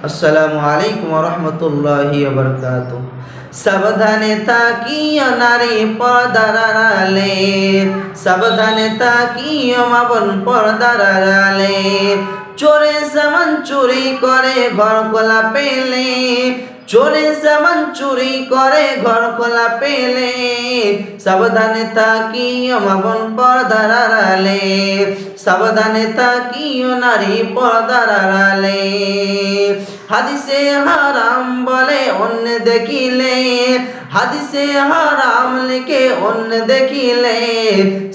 আসসালামু আলাইকুম ওয়া রাহমাতুল্লাহি ওয়া বারাকাতুহু। সাবধানে তাকিও নারী পর্দার আড়ালে, সাবধানে তাকিও মা বোন পর্দার আড়ালে। চোরে সামান চুরি করে ঘর খোলা পেলে, চোরে সামান চুরি করে ঘর খোলা পেলে। সাবধানে তাকিও মা বোন পর্দার আড়ালে, সাবধানে তাকিও নারী পর্দার আড়ালে। হাদিসে হারাম বলে অন্য দেখিলে, হাদিসে হারাম লিখে অন্য দেখিলে।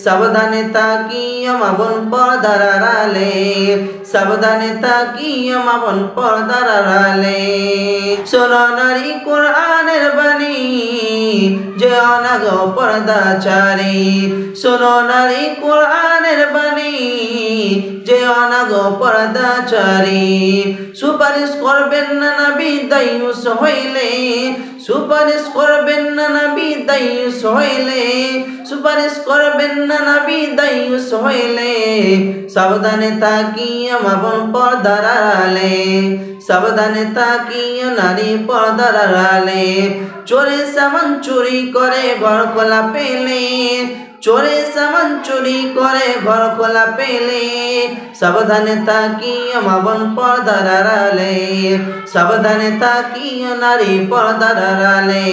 সাবধানে তাকিও মা বোন পর্দার আড়ালে, সাবধানে তাকিও মা বোন পর্দার আড়ালে। শোনো নারী কোরআনের বাণী, যে অনাগ পর্দাচারী। শোনো নারী কোরআনের বাণী, যে অনাগ পর্দাচারী। সুপারিশ করবেন না নবী দায়ুস হইলে, সুপারিশ করবেন না নবী দায়ুস হইলে, সুপারিশ করবেন না নবী দায়ুস হইলে। সাবধানে তাকিও মা বোন পর্দার আড়ালে, সাবধানে তাকিও নারী পর্দার আড়ালে। চোরে সামান চুরি করে ঘর খোলা পেলে, চোরে সামান চুরি করে ঘর খোলা পেলে। সাবধানে তাকিও মা বোন পর্দার আড়ালে, সাবধানে তাকিও নারী পর্দার আড়ালে।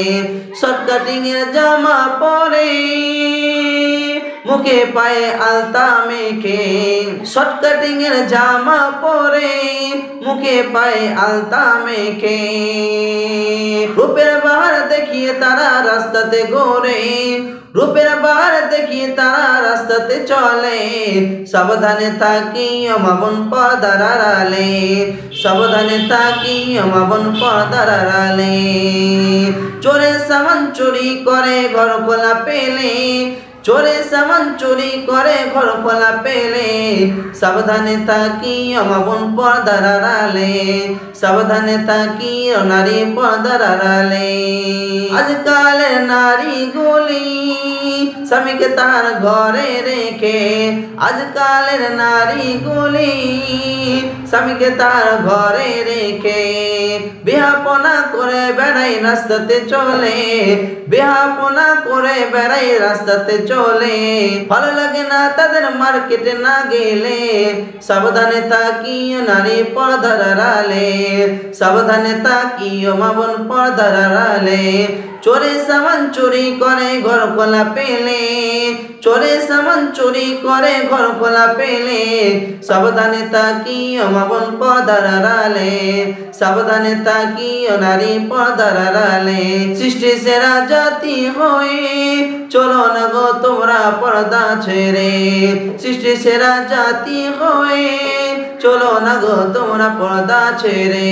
শর্ট কাটিং এর জামা পরে, মুখে পায়ে আলতা মেখে। শর্ট কাটিং এর জামা পরে, মুখে পায়ে আলতা মেখে। রূপের বাহার দেখিয়ে তারা রাস্তাতে ঘোরে, রূপের বাহার দেখিয়ে তারা রাস্তাতে চলে। সাবধানে তাকিও মা বোন পর্দার আড়ালে, সাবধানে তাকিও মা বোন পর্দার আড়ালে। চোরে সামান চুরি করে ঘর খোলা পেলে, চোরে সামান চুরি করে ঘর খোলা পেলে। সাবধানে তাকিও মা বোন পর্দার আড়ালে, সাবধানে তাকিও নারী পর্দার আড়ালে। আজকালের নারী গুলি স্বামীকে তার ঘরে রেখে, আজকালের নারী গুলি স্বামীকে তার ঘরে রেখে। বিহাপনা করে বেড়াই রাস্তাতে চলে, বিহাপনা করে বেড়াই রাস্তাতে চলে। ভালো লাগে না তাদের মার্কেটে না গেলে। সাবধানে তাকিও নারী পর্দার আড়ালে, সাবধানে তাকিও মা বোন পর্দার আড়ালে। চোরে সামান চুরি করে ঘর খোলা পেলে, চোরে সামান চুরি করে ঘর খোলা পেলে। সাবধানে তাকিও মা বোন পর্দার আড়ালে, সাবধানে তাকিও নারী পর্দার আড়ালে। সৃষ্টি সেরা জাতি হয়ে চলো না গো তোমরা পর্দা ছেড়ে, সৃষ্টি সেরা জাতি হয়ে চলো না গো তোমরা পর্দা ছেড়ে।